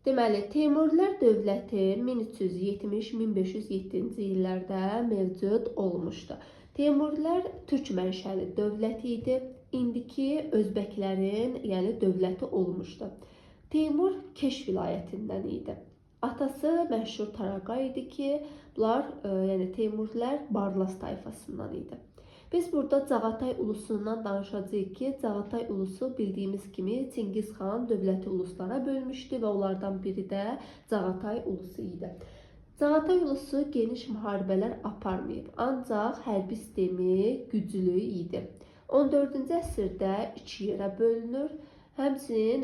Deməli, Teymurilər dövləti 1370-1507-ci illərdə mövcud olmuşdu. Teymurilər türk mənşəli dövlət idi. İndiki Özbəklərin, yəni dövləti olmuşdu. Teymur Keş vilayətindən idi. Atası məşhur Taraqa idi ki, bunlar, yəni Teymurilər Barlas tayfasından idi. Biz burada Cağatay ulusundan danışacağıq ki, Cağatay ulusu bildiyimiz kimi Çingiz xan dövləti uluslara bölmüşdü və onlardan biri də Cağatay ulusu idi. Cağatay ulusu geniş müharibələr aparmayıb, ancaq hərbi sistemi güclü idi. 14-cü əsrdə iki yerə bölünür. Həmçinin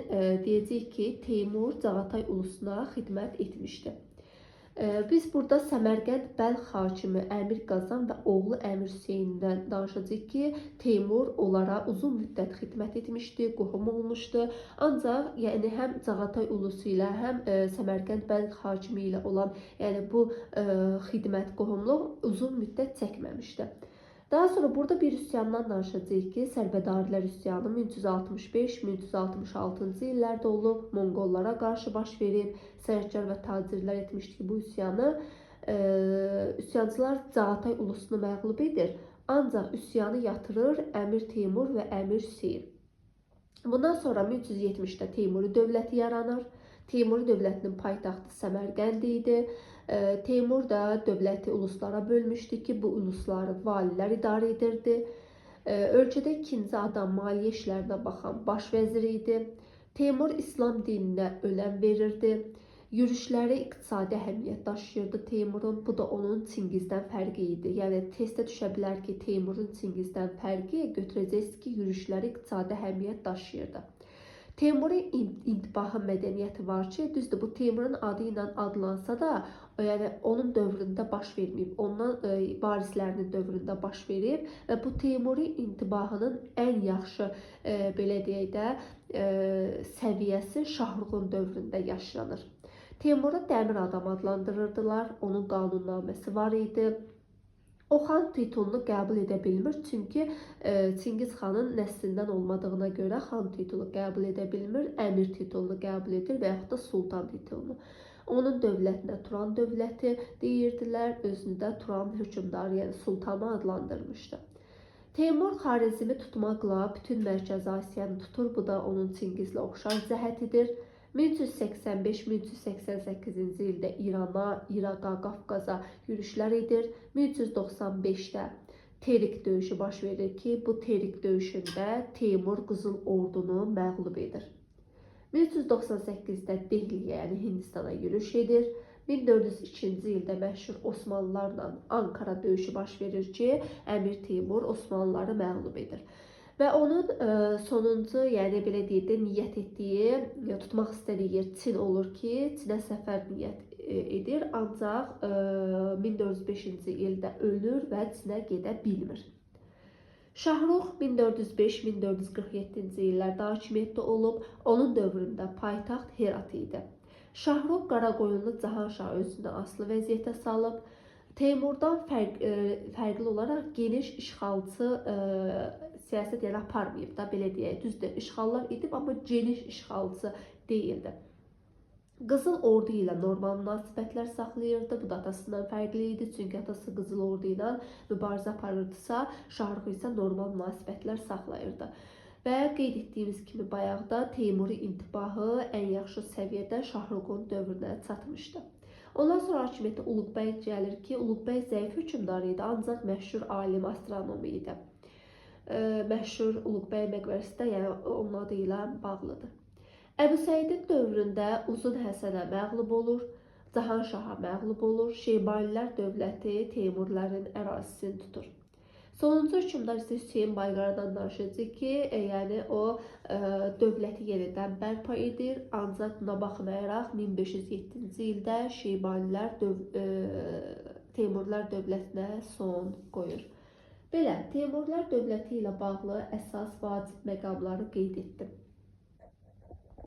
deyəcəyik ki, Teymur Cağatay ulusuna xidmət etmişdi. Biz burada Səmərqənd Bəlx hakimi Əmir Qazan və oğlu Əmir Hüseynindən danışacağıq ki, Teymur onlara uzun müddət xidmət etmişdi, qohum olmuşdu. Ancaq yəni həm Cağatay ulusu ilə, həm Səmərqənd Bəlx hakimi ilə olan yəni bu xidmət, qohumluq uzun müddət çəkməmişdi. Daha sonra burada bir üsyandan danışacağıq ki, Sərbədarilər üsyanı 1365-1366-cı illərdə olub, Monqollara qarşı baş verib, sənətkar və tacirlər etmişdi ki, bu üsyanı üsyancılar Cağatay ulusunu məğlub edir, ancaq üsyanı yatırır Əmir Teymur və Əmir Hüseyn. Bundan sonra 1370-də Teymuri dövləti yaranır. Teymuri dövlətinin paytaxtı Səmərqənd idi. Teymur da dövləti uluslara bölmüşdü ki, bu ulusları valilər idarə edirdi. Ölkədə ikinci adam maliyyə işlərinə baxan baş vəzir idi. Teymur İslam dininə önəm verirdi. Yürüşləri iqtisadi əhəmiyyət daşıyırdı Teymurun. Bu da onun Çingizdən fərqi idi. Yəni testə düşə bilər ki, Teymurun Çingizdən fərqi götürəcəksiniz ki, yürüşləri iqtisadi əhəmiyyət daşıyırdı. Teymuri intibahı mədəniyyəti var ki, düzdür, bu Teymurun adı ilə adlansa da, yəni onun dövründə baş verməyib, ondan varislərinin dövründə baş verib və bu Teymuri intibahının ən yaxşı, belə deyək də, səviyyəsi Şahruxun dövründə yaşanır. Teymuru dəmir adam adlandırırdılar, onun qanunnaməsi var idi. O xan titulunu qəbul edə bilmir, çünki Çingiz xanın nəslindən olmadığına görə xan titulu qəbul edə bilmir, əmir titulunu qəbul edir və yaxud da sultan titulunu. Onun dövlətinə Turan dövləti deyirdilər, özünü də Turan hökmdarı, yəni sultanı adlandırmışdı. Teymur Xarəzmi tutmaqla bütün Mərkəzi Asiyanı tutur, bu da onun Çingizlə oxşar cəhətidir. 1385-1388-ci ildə İrana, İraqa, Qafqaza yürüşlər edir. 1395-də Terik döyüşü baş verir ki, bu Terik döyüşündə Teymur Qızıl Ordunu məğlub edir. 1398-də Dehliyə, yəni Hindistana yürüş edir. 1402-ci ildə məşhur Osmanlılarla Ankara döyüşü baş verir ki, Əmir Teymur Osmanlıları məğlub edir. Və onun sonuncu, yəni belə deyək də, niyyət etdiyi, tutmaq istədiyi yer Çin olur ki, Çinə səfər niyyət edir, ancaq 1405-ci ildə ölür və Çinə gedə bilmir. Şahrux 1405-1447-ci illərdə hakimiyyətdə olub, onun dövründə paytaxt Herat idi. Şahrux Qaraqoyunlu Cahanşah özünü asılı vəziyyətə salıb, Teymurdan fərqli olaraq geniş işğalçı siyasət yəni aparmayıb da, belə deyək, düzdür, işğallar edib, amma geniş işğalçı deyildi. Qızıl Ordu ilə normal münasibətlər saxlayırdı, bu da atasından fərqli idi, çünki atası Qızıl Ordu ilə mübarizə aparırdısa, Şahrux isə normal münasibətlər saxlayırdı. Və qeyd etdiyimiz kimi bayaqda Teymuri intibahı ən yaxşı səviyyədə Şahruxun dövrünə çatmışdı. Ondan sonra hakimiyyətə Uluqbəy gəlir ki, Uluqbəy zəif hökmdar idi, ancaq məşhur alim astronom idi. Məşhur Uluqbəy məqbərəsi də yəni onun adı ilə bağlıdır. Əbu Səidin dövründə Uzun Həsənə məğlub olur, Cahanşaha məğlub olur, Şeybanilər dövləti Teymurlərin ərazisini tutur. Sonuncu hökmdar isə Hüseyn Bayqaradan danışacaq ki, yəni o dövləti yenidən bərpa edir, ancaq buna baxmayaraq 1507-ci ildə Şeybanilər Teymurlər dövlətinə son qoyur. Belə, Teymurlər dövləti ilə bağlı əsas vacib məqamları qeyd etdim.